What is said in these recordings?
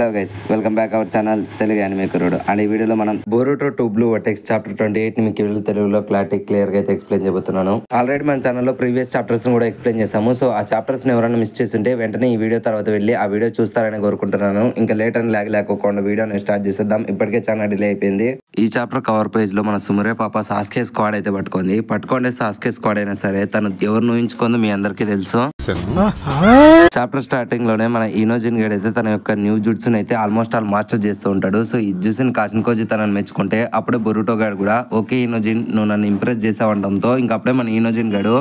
Hello guys, welcome back our channel Telugu anime కుర్రోడు. And ఈ వీడియోలో మనం బోరుటో 2 బ్లూ వర్టెక్స్ చాప్టర్ 28 ని మీకు తెలుగులో క్లియర్ గా అయితే ఎక్స్ప్లెయిన్ చేయబోతున్నాను. ఆల్రెడీ మన ఛానల్లో ప్రీవియస్ చాప్టర్స్ కూడా ఎక్స్ప్లెయిన్ చేసాము. సో ఆ చాప్టర్స్ ని ఎవరైనా మిస్ చేస్తుంటే వెంటనే ఈ వీడియో తర్వాత వెళ్ళి ఆ వీడియో చూస్తారని కోరుకుంటున్నాను. ఇంకా లేట్ అని లేకపోకుండా వీడియోని స్టార్ట్ చేసేద్దాం. ఇప్పటికే చాలా డిలే అయిపోయింది. ఈ చాప్టర్ కవర్ పేజ్ లో మన సుమరే పాప సాస్కే స్క్వాడ్ అయితే పట్టుకోండి. సాస్కే స్క్వాడ్ అయినా సరే తను ఎవరు ఊహించుకుందో మీ అందరికీ తెలుసు. చాప్టర్ స్టార్టింగ్ లోనే మన ఇనోజిన్ గడ్ అయితే తన యొక్క న్యూ జుట్సుని అయితే ఆల్మోస్ట్ ఆల్ మాస్టర్ చేస్తూ ఉంటాడు. సో ఈ జుట్సుని కాషిన్కోజీ తనని మెచ్చుకుంటే అప్పుడే బొరుటో గాడు కూడా ఓకే ఇనోజిన్ నువ్వు నన్ను ఇంప్రెస్ చేసావంటంతో ఇంకా అప్పుడే మన ఇనోజిన్ గడు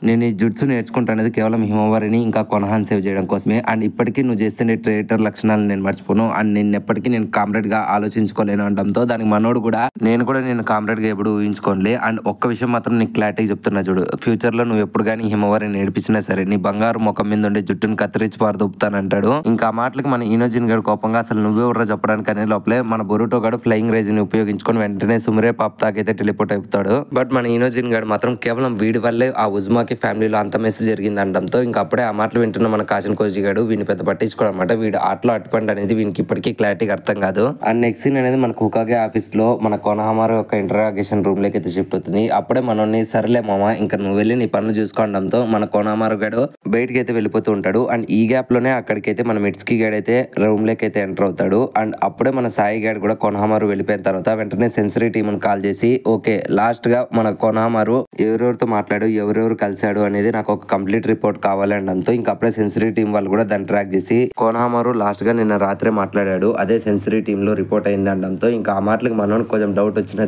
నేను ఈ జుట్సు నేర్చుకుంటానేది కేవలం హిమవారిని ఇంకా కొనహాన్ సేవ్ చేయడం కోసమే. అండ్ ఇప్పటికీ నువ్వు చేస్తున్న ట్రేటర్ లక్షణాలను నేను మర్చిపోను. అండ్ నేను ఎప్పటికీ నేను కామ్రేడ్ గా ఆలోచించుకోలేను అనడంతో దానికి మనోడు కూడా నేను కామ్రేడ్ గా ఎప్పుడు ఊహించుకోలే. అండ్ ఒక్క విషయం మాత్రం నీకు క్లారిటీ చెప్తున్నా చూడు, ఫ్యూచర్ లో నువ్వు ఎప్పుడు కానీ హిమవారిని నేర్పించినా సరే నీ బంగారు ముఖం మీద ఉండే జుట్టును కత్తిరించి పారదొప్పుతానంటాడు. ఇంకా ఆ మాటలకు మన ఇనోజిన్ గడు కోపంగా అసలు నువ్వే ఉర్రా చెప్పడానికి అనే లోపలే మన బొరుటో గడు ఫ్లయింగ్ రైజ్ ని ఉపయోగించుకొని వెంటనే సుమరే పాప్తాకైతే టెలిపోర్ట్ అయిపోతాడు. బట్ మన ఇనోజిన్ గడు మాత్రం కేవలం వీడి వల్లే ఆ ఉజ్మాకి ఫ్యామిలీలో అంత మెసేజ్ జరిగింది అనడంతో ఇంకా అప్పుడే ఆ మాటలు వింటున్న మన కాషిన్కోజీ గాడు వీని పెద్ద పట్టించుకోవడమాట. వీడు ఆటలో అటుపండి అనేది వీనికి ఇప్పటికీ క్లారిటీగా అర్థం కాదు. అండ్ నెక్స్ట్ సీన్ అనేది మన హుకాగే ఆఫీస్ లో మన కొనహామారు యొక్క ఇంటరాగేషన్ రూమ్ లోకి అయితే షిఫ్ట్ అవుతుంది. అప్పుడే మనల్ని సరేలే మామ ఇంకా నువ్వు వెళ్ళి నీ పనులు చూసుకోవడంతో మన కొనహామారు గాడు బయటకి అయితే వెళ్ళిపోతూ ఉంటాడు. అండ్ ఈ గ్యాప్ లోనే అక్కడికైతే మన మిట్స్కి గాడు అయితే రూమ్ లోకి అయితే ఎంటర్ అవుతాడు. అండ్ అప్పుడే మన సాయి గాడు కూడా కొనహామారు వెళ్ళిపోయిన తర్వాత వెంటనే సెన్సరీ టీమ్ కాల్ చేసి ఓకే లాస్ట్ గా మన కొనహామారు ఎవరెవరితో మాట్లాడు ఎవరెవరు కలిశాడు అనేది నాకు ఒక కంప్లీట్ రిపోర్ట్ కావాలి అనడంతో ఇంకా అప్పుడే సెన్సరీ టీం వాళ్ళు కూడా దాన్ని ట్రాక్ చేసి కొనహామారు లాస్ట్ గా నిన్న రాత్రే మాట్లాడాడు, అదే సెన్సరీ టీమ్ లో రిపోర్ట్ అయింది అనడంతో ఇంకా ఆ మాటలకు మనం కొంచెం డౌట్ వచ్చినా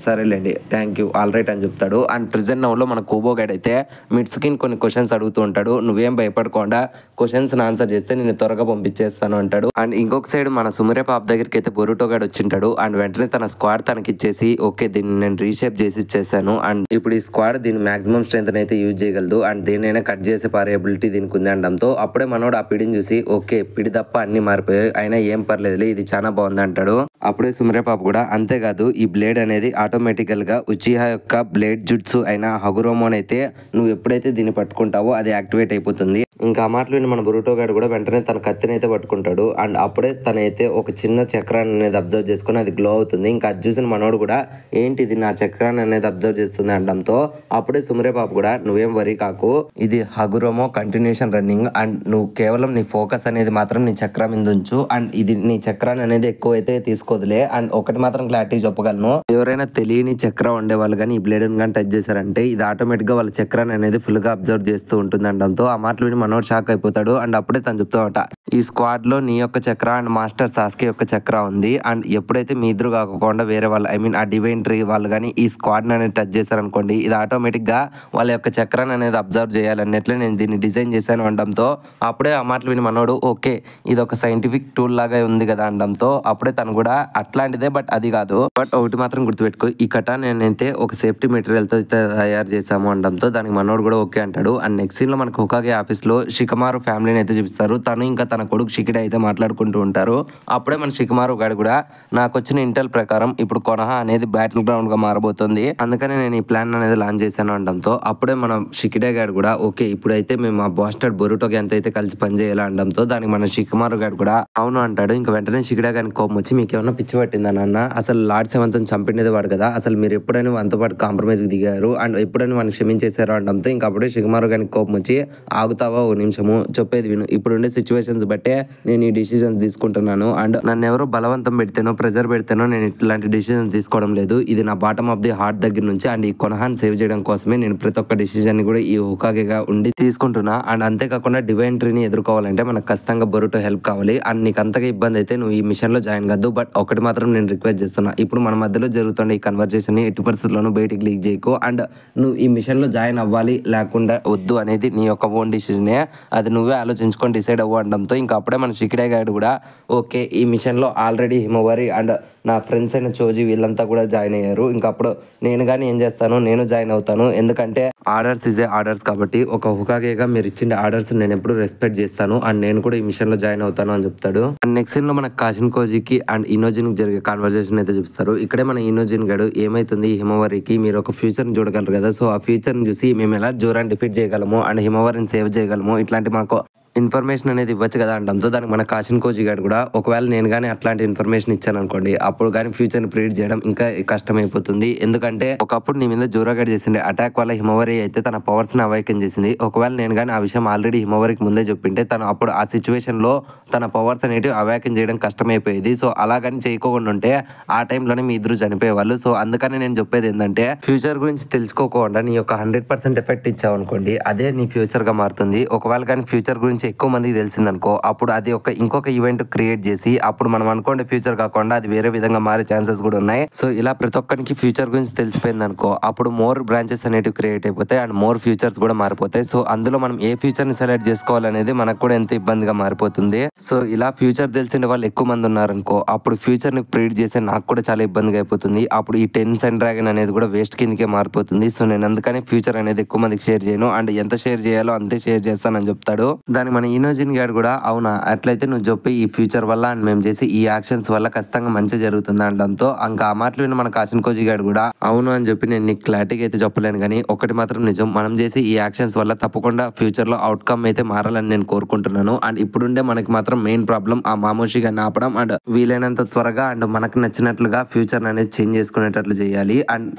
సరేలేండి థ్యాంక్ యూ ఆల్ రైట్ అని చెప్తాడు. అండ్ ప్రెజెంట్ నౌ లో మన కోబో గైడ్ అయితే మిట్స్కి కొన్ని క్వశ్చన్స్ అడుగుతూ ఉంటాడు. నువ్వేం భయపడకుండా క్వశ్చన్స్ ఆన్సర్ చేస్తే నేను త్వరగా పంపించేస్తాను అంటాడు. అండ్ ఇంకొక సైడ్ మన సుమరే పాప్ దగ్గరికి అయితే బొరుటో గైడ్ వచ్చింటాడు. అండ్ వెంటనే తన స్క్వాడ్ తనకి ఇచ్చేసి ఓకే దీన్ని నేను రీషేప్ చేసి ఇచ్చేసాను. అండ్ ఇప్పుడు ఈ స్క్వాడ్ దీని మాక్సిమం స్ట్రెంత్ అయితే యూజ్ చేయగలదు. అండ్ దేనైనా కట్ చేసే పారే ఎబిలిటీ దీనికి ఉంది అనడంతో అప్పుడే మనోడు ఆ పిడిని చూసి ఓకే పిడి తప్ప అన్ని మారిపోయాయి అయినా ఏం పర్లేదు ఇది చాలా బాగుంది అంటాడు. అప్పుడే సుమరే పాప కూడా అంతేకాదు ఈ బ్లేడ్ అనేది ఆటోమేటికల్ గా ఉచిహా యొక్క బ్లేడ్ జుట్సు అయిన హగురోమోన్ అయితే నువ్వు ఎప్పుడైతే దీన్ని పట్టుకుంటావో అది యాక్టివేట్ అయిపోతుంది. ఇంకా ఆ మాటలు విని మన బొరుటో గాడు కూడా వెంటనే తన కత్తిని అయితే పట్టుకుంటాడు. అండ్ అప్పుడే తనైతే ఒక చిన్న చక్రాన్ని అనేది అబ్జర్వ్ చేసుకుని అది గ్లో అవుతుంది. ఇంకా అది చూసిన మనోడు కూడా ఏంటి ఇది నా చక్రాన్ని అనేది అబ్జర్వ్ చేస్తుంది అనడంతో అప్పుడే సుమరే పాప కూడా నువ్వేం వరీ కాకు ఇది హగురోమో కంటిన్యూషన్ రన్నింగ్ అండ్ నువ్వు కేవలం నీ ఫోకస్ అనేది మాత్రం నీ చక్రం మీద ఉంచు. అండ్ ఇది నీ చక్రాన్ని అనేది ఎక్కువ అయితే తీసుకోదులే. అండ్ ఒకటి మాత్రం క్లారిటీ చెప్పగలను, ఎవరైనా తెలియని చక్రం ఉండే వాళ్ళు కానీ ఈ బ్లేడ్ కానీ టచ్ చేశారంటే ఇది ఆటోమేటిక్ గా వాళ్ళ చక్రాన్ని అనేది ఫుల్ గా అబ్జర్వ్ చేస్తూ ఉంటుంది అనడంతో ఆ మాటలు విని మనోడు షాక్ అయిపోతాడు. అండ్ అప్పుడే తను చెప్తామట ఈ స్క్వాడ్ లో నీ యొక్క చక్ర అండ్ మాస్టర్ సాస్కే యొక్క చక్ర ఉంది. అండ్ ఎప్పుడైతే మీ ఇద్దరు కాకుండా వేరే వాళ్ళు ఐ మీన్ ఆ డివైన్ ట్రీ వాళ్ళు కానీ ఈ స్క్వాడ్ అనేది టచ్ చేశారనుకోండి ఇది ఆటోమేటిక్ గా వాళ్ళ యొక్క చక్రాన్ని అనేది అబ్జర్వ్ చేయాలన్నట్లే నేను దీన్ని డిజైన్ చేశాను అనడంతో అప్పుడే ఆ మాటలు విని మనోడు ఓకే ఇది ఒక సైంటిఫిక్ టూల్ లాగా ఉంది కదా అనడంతో అప్పుడే తను కూడా అట్లాంటిదే బట్ అది కాదు. బట్ ఒకటి మాత్రం గుర్తుపెట్టుకో ఈ కటా నేనైతే ఒక సేఫ్టీ మెటీరియల్ తో తయారు చేశాము అనడంతో దానికి మనోడు కూడా ఓకే అంటాడు. అండ్ నెక్స్ట్ సీన్ లో మనకు హుకాగే ఆఫీస్ లో షికమారు ఫ్యామిలీని అయితే చూపిస్తారు. తను ఇంకా తన కొడుకు షికిడ అయితే మాట్లాడుకుంటూ ఉంటారు. అప్పుడే మన షికమారు గాడు కూడా నాకు వచ్చిన ఇంటెల్ ప్రకారం ఇప్పుడు కొనహా అనేది బ్యాటిల్ గ్రౌండ్ గా మారబోతుంది, అందుకని నేను ఈ ప్లాన్ అనేది లాంచ్ చేశాను అనడంతో అప్పుడే మన షికిడే గాడు కూడా ఓకే ఇప్పుడైతే మేము ఆ బాస్టర్డ్ బొరుటోకి ఎంత అయితే కలిసి పనిచేయాలి అనడంతో దానికి మన షికమారు గాడు కూడా అవును అంటాడు. ఇంకా వెంటనే షికిడే గారికి కోపం వచ్చి మీకు ఏమన్నా పిచ్చి పట్టిందా నాన్న, అసలు లార్డ్ సెవెంత్ చంపినది వాడు కదా, అసలు మీరు ఎప్పుడైనా అంత పాటు కాంప్రమైజ్ కి దిగారు అండ్ ఎప్పుడైనా వాడిని క్షమించేశారు అనడంతో ఇంకా అప్పుడే షికమారు గారికి కోపం వచ్చి ఆగుతావా ఓ నిమిషము చెప్పేది విను, ఇప్పుడుండే సిచ్యువేషన్స్ బట్టే నేను ఈ డిసిజన్స్ తీసుకుంటున్నాను. అండ్ నన్ను ఎవరో బలవంతం పెడితేనో ప్రెజర్ పెడితేనో నేను ఇట్లాంటి డిసిజన్ తీసుకోవడం లేదు, ఇది నా బాటమ్ ఆఫ్ ది హార్ట్ దగ్గర నుంచి అండ్ ఈ కొనహాన్ సేవ్ చేయడం కోసమే నేను ప్రతి ఒక్క డిసిజన్ కూడా ఈ హుకాగేగా ఉండి తీసుకుంటున్నా. అండ్ అంతేకాకుండా డివైన్ ట్రీని ఎదుర్కోవాలంటే మనకు ఖచ్చితంగా బొరుటో హెల్ప్ కావాలి. అండ్ నీకు అంతగా ఇబ్బంది అయితే నువ్వు ఈ మిషన్ లో జాయిన్ కాదు. బట్ ఒకటి మాత్రం నేను రిక్వెస్ట్ చేస్తున్నా, ఇప్పుడు మన మధ్యలో జరుగుతున్న ఈ కన్వర్జేషన్ ని ఎట్టి పరిస్థితుల్లోనూ బయటికి లీక్ చేయకు. అండ్ నువ్వు ఈ మిషన్ లో జాయిన్ అవ్వాలి లేకుండా వద్దు అనేది నీ యొక్క ఓన్ డిసిజనే, అది నువ్వే ఆలోచించుకొని డిసైడ్ అవ్వు అనడంతో ఇంకా అప్పుడే మన షికిడే గాడు కూడా ఓకే ఈ మిషన్ లో ఆల్రెడీ హిమవారి అండ్ నా ఫ్రెండ్స్ అయిన చోజీ వీళ్ళంతా కూడా జాయిన్ అయ్యారు. ఇంకా అప్పుడు నేను కానీ ఏం చేస్తాను నేను జాయిన్ అవుతాను, ఎందుకంటే ఆర్డర్స్ ఇస్ ఏ ఆర్డర్స్ కాబట్టి ఒక హుకాగేగా మీరు ఇచ్చిన ఆర్డర్స్ నేను ఎప్పుడు రెస్పెక్ట్ చేస్తాను అండ్ నేను కూడా ఈ మిషన్ లో జాయిన్ అవుతాను అని చెప్తాడు. అండ్ నెక్స్ట్ సీన్ లో మన కాషిన్కోజీకి అండ్ ఇనోజిన్ జరిగే కాన్వర్సేషన్ అయితే చూపిస్తారు. ఇక్కడే మన ఇనోజిన్ గడు ఏమైతుంది హిమవారికి మీరు ఒక ఫ్యూచర్ ని చూడగలరు కదా, సో ఆ ఫ్యూచర్ ని చూసి మేము ఎలా జోరాన్ని డిఫీట్ చేయగలము అండ్ హిమవారిని సేవ్ చేయగలము ఇట్లాంటి మాకు ఇన్ఫర్మేషన్ అనేది ఇవ్వచ్చు కదా అనడంతో దానికి మన కాసిన్ కోజీ గారు కూడా ఒకవేళ నేను కానీ అట్లాంటి ఇన్ఫర్మేషన్ ఇచ్చాను అనుకోండి, అప్పుడు కానీ ఫ్యూచర్ని ప్రిడిక్ట్ చేయడం ఇంకా కష్టమైపోతుంది. ఎందుకంటే ఒకప్పుడు నీ మీద జోరాగడ్ చేసిండే అటాక్ వల్ల హిమవరి అయితే తన పవర్స్ ని అవైకన్ చేసింది. ఒకవేళ నేను కానీ ఆ విషయం ఆల్రెడీ హిమవరికి ముందే చెప్పింటే తను అప్పుడు ఆ సిచ్యువేషన్ లో తన పవర్స్ అనేవి అవాకన్ చేయడం కష్టమైపోయేది. సో అలాగని చేయకోకుండా ఉంటే ఆ టైంలోనే మీ ఇద్దరు చనిపోయేవాళ్ళు. సో అందుకని నేను చెప్పేది ఏంటంటే ఫ్యూచర్ గురించి తెలుసుకోకుండా నీ యొక్క 100% ఎఫెక్ట్ ఇచ్చావు అనుకోండి, అదే నీ ఫ్యూచర్ గా మారుతుంది. ఒకవేళ కానీ ఫ్యూచర్ గురించి ఎక్కువ మందికి తెలిసిందనుకో, అప్పుడు అది ఇంకొక ఈవెంట్ క్రియేట్ చేసి అప్పుడు మనం అనుకోండి ఫ్యూచర్ కాకుండా అది వేరే విధంగా మారే ఛాన్సెస్ కూడా ఉన్నాయి. సో ఇలా ప్రతి ఒక్కరికి ఫ్యూచర్ గురించి తెలిసిపోయింది అనుకో, అప్పుడు మోర్ బ్రాంచెస్ అనేటివి క్రియేట్ అయిపోతాయి అండ్ మోర్ ఫ్యూచర్స్ కూడా మారిపోతాయి. సో అందులో మనం ఏ ఫ్యూచర్ ని సెలెక్ట్ చేసుకోవాలనేది మనకు కూడా ఎంత ఇబ్బందిగా మారిపోతుంది. సో ఇలా ఫ్యూచర్ తెలిసిన వాళ్ళు ఎక్కువ మంది ఉన్నారనుకో, అప్పుడు ఫ్యూచర్ ని ప్రిడిక్ట్ చేస్తే నాకు కూడా చాలా ఇబ్బందిగా అయిపోతుంది. అప్పుడు ఈ 10 సెంట్ డ్రాగన్ అనేది కూడా వేస్ట్ కిందకే మారిపోతుంది. సో నేను అందుకని ఫ్యూచర్ అనేది ఎక్కువ మందికి షేర్ చేయను అండ్ ఎంత షేర్ చేయాలో అంతే షేర్ చేస్తానని చెప్తాడు. దాని మన ఇనోజిన్ గారు కూడా అవునా అట్లయితే నువ్వు చెప్పి ఈ ఫ్యూచర్ వల్ల అండ్ మేము చేసి ఈ యాక్షన్స్ వల్ల ఖచ్చితంగా మంచి జరుగుతుంది అనడంతో ఇంకా ఆ మాటలు విని మన కాసిన్ కోజీ గారు కూడా అవును అని చెప్పి నేను నీకు క్లారిటీగా అయితే చెప్పలేను, కానీ ఒకటి మాత్రం నిజం, మనం చేసి ఈ యాక్షన్స్ వల్ల తప్పకుండా ఫ్యూచర్ లో అవుట్కమ్ అయితే మారాలని నేను కోరుకుంటున్నాను. అండ్ ఇప్పుడుండే మనకి మాత్రం మెయిన్ ప్రాబ్లం ఆ మామూషిగా ఆపడం అండ్ వీలైనంత త్వరగా అండ్ మనకు నచ్చినట్లుగా ఫ్యూచర్ అనేది చేంజ్ చేసుకునేటట్లు చేయాలి. అండ్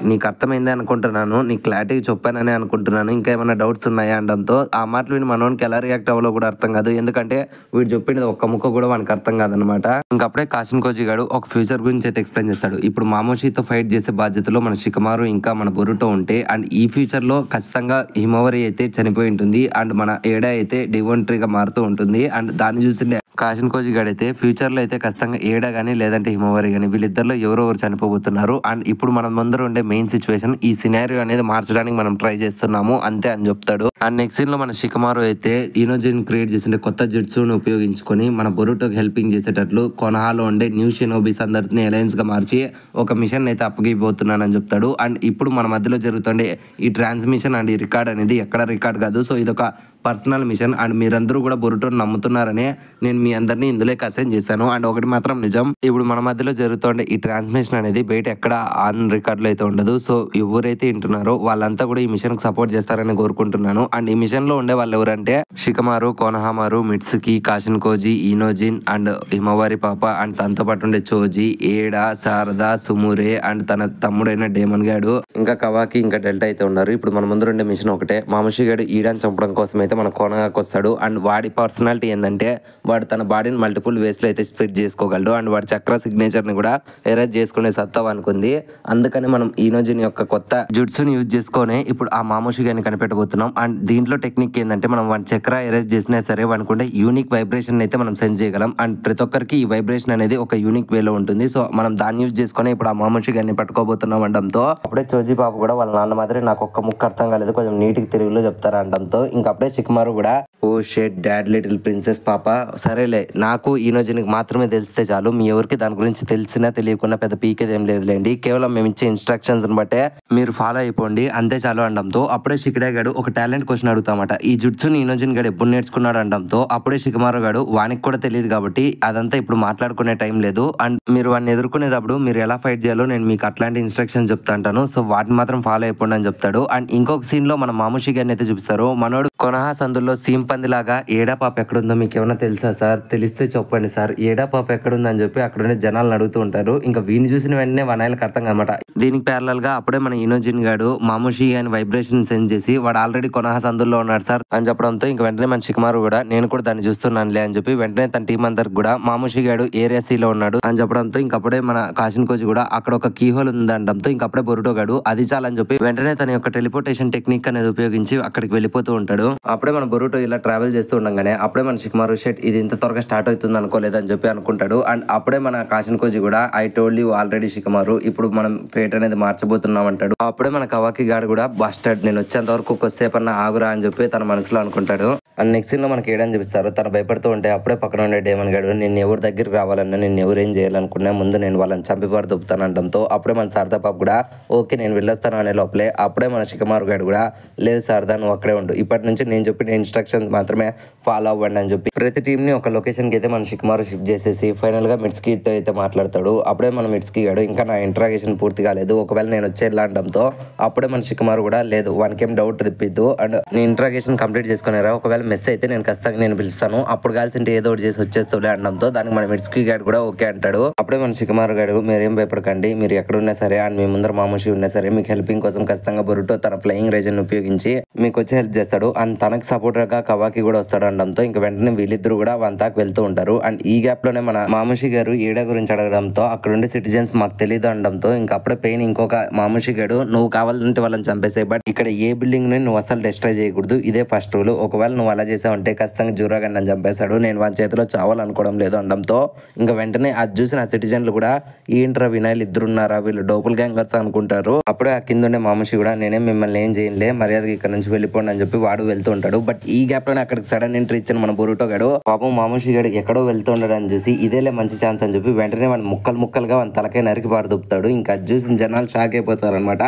నీకు అర్థమైంది అనుకుంటున్నాను, నీకు క్లారిటీ చెప్పానని అనుకుంటున్నాను. ఇంకా ఏమైనా డౌట్స్ ఉన్నాయా అనడంతో ఆ మాటలు విని మనోనికి ఎలా రియాక్ట్ అవ్వాలో కూడా అర్థం కాదు. ఎందుకంటే వీడు చెప్పింది ఒక్క ముక్క కూడా మనకు అర్థం కాదనమాట. ఇంకప్పుడే కాసిన్ కోజీ గారు ఒక ఫ్యూచర్ గురించి అయితే ఎక్స్ప్లెయిన్ చేస్తాడు. ఇప్పుడు మామూషితో ఫైట్ చేసే బాధ్యతలో మన షికమారు ఇంకా మన బొరుటో ఉంటే అండ్ ఈ ఫ్యూచర్ లో ఖచ్చితంగా హిమవరి అయితే చనిపోయి ఉంటుంది అండ్ మన ఏడా అయితే డివోంట్రీగా మారుతూ ఉంటుంది. అండ్ దాన్ని చూస్తుంటే కాసిన్ కోజీ గారు అయితే ఫ్యూచర్ లో అయితే ఖచ్చితంగా ఏడా గానీ లేదంటే హిమవరి గానీ వీళ్ళిద్దరిలో ఎవరో ఒకరు చనిపోబోతున్నారు. అండ్ ఇప్పుడు మన ముందర ఉండే మెయిన్ సిచ్యువేషన్ ఈ సినారియో అనేది మార్చడానికి మనం ట్రై చేస్తున్నాము అంతే అని చెప్తాడు. అండ్ నెక్స్ట్ సీన్ లో మన షికమారు అయితే ఇనోజిన్ క్రియేట్ చేసిన కొత్త జుట్సును ఉపయోగించుకొని మన బొరుటోకి హెల్పింగ్ చేసేటట్లు కొనహాలో ఉండే న్యూ షినోబీస్ అందరిని అలయన్స్ గా మార్చి ఒక మిషన్ అయితే అప్పగిపోతున్నానని చెప్తాడు. అండ్ ఇప్పుడు మన మధ్యలో జరుగుతుండే ఈ ట్రాన్స్మిషన్ అండ్ ఈ రికార్డ్ అనేది ఎక్కడ రికార్డ్ కాదు, సో ఇదొక పర్సనల్ మిషన్ అండ్ మీరందరూ కూడా బొరుటోని నమ్ముతున్నారని నేను మీ అందరినీ ఇందులో అసైన్ చేశాను. అండ్ ఒకటి మాత్రం నిజం, ఇప్పుడు మన మధ్యలో జరుగుతుండే ఈ ట్రాన్స్మిషన్ అనేది బయట ఎక్కడ ఆన్ రికార్డ్ లో అయితే ఉండదు. సో ఎవరైతే వింటున్నారో వాళ్ళంతా కూడా ఈ మిషన్ కి సపోర్ట్ చేస్తారని కోరుకుంటున్నాను. అండ్ ఈ మిషన్ లో ఉండే వాళ్ళు ఎవరంటే షికమారు, కొనహామారు, మిట్సుకి, కాసిన్ కోజీ, ఇనోజిన్ అండ్ హిమవారి పాప అండ్ తనతో పాటు ఉండే చోజీ, ఏడా, శారదా, సుమురే అండ్ తన తమ్ముడైన డేమన్ గాడు, ఇంకా కవాకి, ఇంకా డెల్టా అయితే ఉన్నారు. ఇప్పుడు మన ముందు ఉండే మిషన్ ఒకటే, మాముషి గాడు ఈడాని చంపడం కోసం అయితే మన కోనగాకి వస్తాడు. అండ్ వాడి పర్సనాలిటీ ఏంటంటే వాడు తన బాడీని మల్టిపుల్ వేస్ లో అయితే స్ప్లిట్ చేసుకోగలడు అండ్ వాడి చక్ర సిగ్నేచర్ ని కూడా ఎరేజ్ చేసుకునే సత్తా అనుకుంది. అందుకని మనం ఇనోజిన్ యొక్క కొత్త జుట్సుని యూజ్ చేసుకొని ఇప్పుడు ఆ మామూషి గారిని కనిపెట్టబోతున్నాం. అండ్ దీంట్లో టెక్నిక్ ఏంటంటే మనం వాడి చక్ర ఎరేజ్ చేసినా సరే అనుకుంటే యూనిక్ వైబ్రేషన్ అయితే మనం సెన్స్ చేయగలం. అండ్ ప్రతి ఒక్కరికి ఈ వైబ్రేషన్ అనేది ఒక యూనిక్ వేలో ఉంటుంది. సో మనం దాన్ని యూజ్ చేసుకొని ఇప్పుడు ఆ మామూషి గారిని పట్టుకోబోతున్నాం అనడంతో అప్పుడే చోజీ పాప కూడా వాళ్ళ నాన్న మాదిరి నాకు ఒక్క ముక్క అర్థం కాలేదు, కొంచెం నీటికి తెలుగులో చెప్తారా అనడంతో ఇంకా అప్పుడే షికమారు కూడా ఓ షెట్ డాడ్ లిటిల్ ప్రిన్సెస్ పాప సరేలే నాకు ఇనోజిన్కి మాత్రమే తెలిస్తే చాలు, మీ ఎవరికి దాని గురించి తెలిసినా తెలియకుండా పెద్ద పీకేది ఏం లేదులేండి, కేవలం మేము ఇచ్చే ఇన్స్ట్రక్షన్స్ బట్టే మీరు ఫాలో అయిపోండి అంతే చాలు అనడంతో అప్పుడే షికడే గాడు ఒక టాలెంట్ క్వశ్చన్ అడుగుతామట. ఈ జుట్సుని ఇనోజిన్ గాడు ఎప్పుడు నేర్చుకున్నాడు అనడంతో అప్పుడే షికమారు గాడు వానికి కూడా తెలియదు కాబట్టి అదంతా ఇప్పుడు మాట్లాడుకునే టైం లేదు. అండ్ మీరు వాడిని ఎదుర్కొనేటప్పుడు మీరు ఎలా ఫైట్ చేయాలో నేను మీకు అట్లాంటి ఇన్స్ట్రక్షన్స్ చెప్తా అంటాను, సో వాటిని మాత్రం ఫాలో అయిపోండి అని చెప్తాడు. అండ్ ఇంకొక సీన్ లో మన మామూషి గారిని అయితే చూపిస్తారు. మనోడు కొనహా సందుల్లో సీమ్ పందిలాగా ఏడా పాప ఎక్కడుందో మీకు ఏమైనా తెలుసా సార్, తెలిస్తే చెప్పండి సార్, ఏడా పాప ఎక్కడుందని చెప్పి అక్కడ ఉండే జనాలను అడుగుతూ ఉంటారు. ఇంకా వీని చూసిన వెంటనే వనాయలకు అర్థం కానమాట. దీనికి ప్యారలల్ గా అప్పుడే మన ఇనోజిన్ గాడు మామూషి అని వైబ్రేషన్ సెండ్ చేసి వాడు ఆల్రెడీ కొనహా సందుల్లో ఉన్నాడు సార్ అని చెప్పడంతో ఇంకా వెంటనే మన షికమారు కూడా నేను కూడా దాన్ని చూస్తున్నానులే అని చెప్పి వెంటనే తన టీం అందరికి కూడా మామూషి గాడు ఏరియా సి లో ఉన్నాడు అని చెప్పడంతో ఇంకప్పుడే మన కాసిన్ కోజీ కూడా అక్కడ ఒక కీ హోల్ ఉందనడంతో ఇంకప్పుడే బొరుటో గాడు అది చాలని చెప్పి వెంటనే తన యొక్క టెలిపోర్టేషన్ టెక్నిక్ అనేది ఉపయోగించి అక్కడికి వెళ్ళిపోతూ ఉంటాడు. అప్పుడే మన బొరుటో ఇలా ట్రావెల్ చేస్తూ ఉండగానే అప్పుడే మన షికమారు షెట్ ఇది ఇంత త్వరగా స్టార్ట్ అవుతుంది అనుకోలేదని చెప్పి అనుకుంటాడు. అండ్ అప్పుడే మన కాసిన్ కోజీ కూడా ఐ టోల్డ్ యూ ఆల్రెడీ షికమారు, ఇప్పుడు మనం ఫేట్ అనేది మార్చబోతున్నాం అంటాడు. అప్పుడే మన కవాకి గాడు కూడా బస్టర్డ్ నేను వచ్చేంత వరకు కొద్దిసేపన్నా ఆగురా అని చెప్పి తన మనసులో అనుకుంటాడు. అండ్ నెక్స్ట్ సీన్ లో మనకి ఏడని చూపిస్తారు. తను భయపడుతూ ఉంటే అప్పుడే పక్కన ఉండే డేమన్ గాడు నేను ఎవరి దగ్గరికి రావాలన్నా నేను ఎవరేం చేయాలనుకున్నా ముందు నేను వాళ్ళని చంపిపారు దొప్పుతాను అనడంతో అప్పుడే మన శారదా పాప కూడా ఓకే నేను వెళ్ళొస్తాను అనే లోపలే అప్పుడే మన షికమారు గాడు కూడా లేదు శారదా నువ్వు అక్కడే ఉండు, ఇప్పటి నుంచి నేను చెప్పిన ఇన్స్ట్రక్షన్స్ మాత్రమే ఫాలో అవ్వండి అని చెప్పి ప్రతి టీం ని ఒక ఒక లొకేషన్ కి అయితే మన షికుమారు షిఫ్ట్ చేసేసి ఫైనల్ గా మిట్స్కి తో అయితే మాట్లాడతాడు. అప్పుడే మన మిట్స్కి గాడు ఇంకా నా ఇంట్రాగేషన్ పూర్తి కాలేదు, ఒకవేళ నేను వచ్చేలా అనడంతో అప్పుడే మన షికుమారు కూడా లేదు వానికేం డౌట్ తెప్పిద్దు అండ్ నీ ఇంట్రాగేషన్ కంప్లీట్ చేసుకునేరా, ఒకవేళ మెస్ అయితే నేను ఖచ్చితంగా నేను పిలుస్తాను, అప్పుడు కాల్సింటే ఏదో ఒకటి చేసి వచ్చేస్తూలే అనడంతో దానికి మన మిట్స్కి గాడు కూడా ఓకే అంటాడు. అప్పుడే మన షికుమారు గాడు మీరేం భయపడకండి, మీరు ఎక్కడున్నా సరే అండ్ మీ ముందర మామూషి ఉన్నా సరే మీకు హెల్పింగ్ కోసం ఖచ్చితంగా బొరుటో తన ఫ్లయింగ్ రేజన్ ఉపయోగించి మీకు వచ్చి హెల్ప్ చేస్తాడు అండ్ తనకు సపోర్టర్ గా కవాకి కూడా వస్తాడు అనడంతో ఇంకా వెంటనే వీళ్ళిద్దరు కూడా వంతాకు వెళ్తూ ఉంటారు. అండ్ ఈ గ్యాప్ లోనే మన మామూషి గారు ఈడ గురించి అడగడంతో అక్కడుండే సిటిజన్స్ మాకు తెలియదు అనడంతో ఇంకా అప్పుడే పెయిన్ ఇంకొక మామూషి గారు నువ్వు కావాలంటే వాళ్ళని చంపేసాయి, బట్ ఇక్కడ ఏ బిల్డింగ్ ని నువ్వు అసలు డిస్ట్రాయ్ చేయకూడదు, ఇదే ఫస్ట్ రూల్, ఒకవేళ నువ్వు అలా చేసావంటే ఖచ్చితంగా జూరాగా నన్ను చంపేస్తాడు, నేను వాళ్ళ చేతిలో చావాలనుకోవడం లేదు అనడంతో ఇంకా వెంటనే అది చూసిన ఆ సిటిజన్లు కూడా ఏంట్రా వినాయలు ఇద్దరున్నారా వీళ్ళు డోపుల్ గ్యాంగర్స్ అనుకుంటారు. అప్పుడే ఆ కింద ఉండే మామూషి కూడా నేనే మిమ్మల్ని ఏం చేయలే మర్యాదగా ఇక్కడ నుంచి వెళ్ళిపోండి అని చెప్పి వాడు వెళ్తూ ఉంటాడు. బట్ ఈ గ్యాప్ లోనే అక్కడికి సడన్ ఎంట్రీ ఇచ్చిన మన బొరుటో గాడు పాపం మామూషి గాడు ఎక్కడో వెళ్తూ ఉండడం చూసి ఇదేలే మంచి ఛాన్స్ అని చెప్పి వెంటనే మన ముక్కలు ముక్కలుగా మన తలకే నరికి పారదొప్పుతాడు. ఇంకా అది చూసిన జనాలు షాక్ అయిపోతారు అనమాట.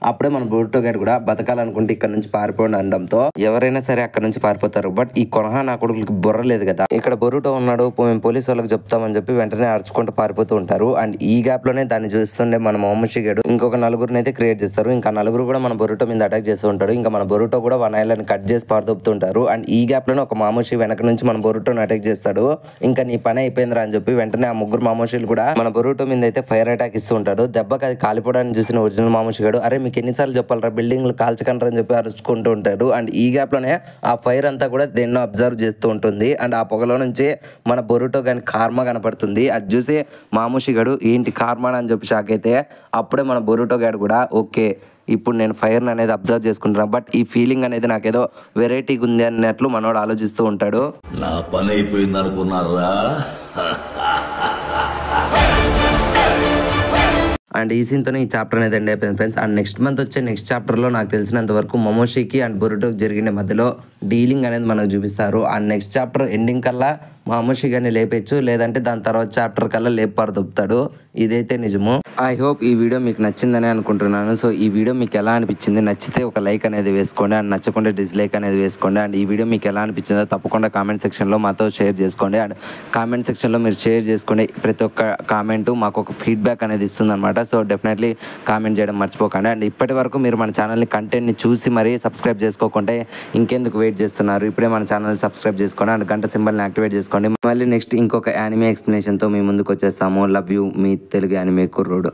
అప్పుడే మన బొరుటో గాడు కూడా బతకాలనుకుంటే ఇక్కడ నుంచి పారిపోండి అనడంతో ఎవరైనా సరే అక్కడ నుంచి పారిపోతారు. బట్ ఈ కొనహా నా కొడుకులకి బుర్ర లేదు కదా, ఇక్కడ బొరుటో ఉన్నాడు మేము పోలీసు వాళ్ళకి చెప్తామని చెప్పి వెంటనే అరుచుకుంటూ పారిపోతూ ఉంటారు. అండ్ ఈ గ్యాప్ లోనే దాన్ని చూస్తుండే మన మామూషి గాడు ఇంకొక నలుగురిని అయితే క్రియేట్ చేస్తారు. ఇంకా నలుగురు కూడా మన బొరుటో మీద అటాక్ చేస్తూ ఉంటాడు. ఇంకా మన బొరుటో కూడా వన్ ఐలాండ్ కట్ చేసి పారదొప్పుతుంటారు. అండ్ ఈ గ్యాప్ లోనే ఒక మామూషి వెనక నుంచి మన బొరుటోని అటాక్ చేస్తాడు. ఇంకా నీ పని అయిపోయిందిరా అని చెప్పి వెంటనే ఆ ముగ్గురు మామూషీలు కూడా మన బొరుటో మీద అయితే ఫైర్ అటాక్ ఇస్తూ ఉంటారు. దెబ్బకి అది కాలిపోవడానికి చూసిన ఒరిజినల్ మామూషి గాడు అరే మీకు ఎన్నిసార్లు చెప్పాలరా బిల్డింగ్లు కాల్చకంటారు అని చెప్పి అరుచుకుంటూ ఉంటాడు. అండ్ ఈ గ్యాప్ లోనే ఆ ఫైర్ అంతా కూడా దేన్నో అబ్జర్వ్ చేస్తూ ఉంటుంది. అండ్ ఆ పొగలో నుంచి మన బొరుటో గాని కార్మా కనపడుతుంది. అది చూసి మామూషి గాడు ఏంటి కార్మా అని చెప్పి షాక్ అయితే అప్పుడే మన బొరుటో గాడు కూడా ఓకే ఇప్పుడు నేను ఫైర్ అనేది అబ్జర్వ్ చేసుకుంటున్నాను, బట్ ఈ ఫీలింగ్ అనేది నాకేదో వెరైటీగా ఉంది అన్నట్లు మనోడు ఆలోచిస్తూ ఉంటాడు. నా పని అయిపోయింది అనుకున్నారా? అండ్ ఈ సీన్తోనే ఈ చాప్టర్ అనేది ఎండ్ అయిపోయింది ఫ్రెండ్స్. అండ్ నెక్స్ట్ మంత్ వచ్చే నెక్స్ట్ చాప్టర్లో నాకు తెలిసినంత వరకు మోమోషికి అండ్ బొరుటోకి జరిగిన మధ్యలో డీలింగ్ అనేది మనకు చూపిస్తారు. అండ్ నెక్స్ట్ చాప్టర్ ఎండింగ్ కల్లా మామూషి గారిని లేపేయచ్చు, లేదంటే దాని తర్వాత చాప్టర్ కల్లా లేపారు దొప్పుతాడు, ఇదైతే నిజము. ఐ హోప్ ఈ వీడియో మీకు నచ్చిందని అనుకుంటున్నాను. సో ఈ వీడియో మీకు ఎలా అనిపించింది, నచ్చితే ఒక లైక్ అనేది వేసుకోండి అండ్ నచ్చకుండా డిస్లైక్ అనేది వేసుకోండి. అండ్ ఈ వీడియో మీకు ఎలా అనిపించిందో తప్పకుండా కామెంట్ సెక్షన్లో మాతో షేర్ చేసుకోండి. అండ్ కామెంట్ సెక్షన్లో మీరు షేర్ చేసుకోండి, ప్రతి ఒక్క కామెంట్ మాకు ఒక ఫీడ్బ్యాక్ అనేది ఇస్తుంది అనమాట. సో డెఫినెట్లీ కామెంట్ చేయడం మర్చిపోకండి. అండ్ ఇప్పటి వరకు మీరు మన ఛానల్ని కంటెంట్ని చూసి మరీ సబ్స్క్రైబ్ చేసుకోకుంటే ఇంకెందుకు వెయిట్ చేస్తున్నారు, ఇప్పుడే మన ఛానల్ సబ్స్క్రైబ్ చేసుకోండి అండ్ గంట సింబల్ని యాక్టివేట్ చేసుకోండి. మళ్ళీ నెక్స్ట్ ఇంకొక యానిమే ఎక్స్ప్లెనేషన్తో మీ ముందుకు వచ్చేస్తాము. Love you me Telugu anime కుర్రోడు.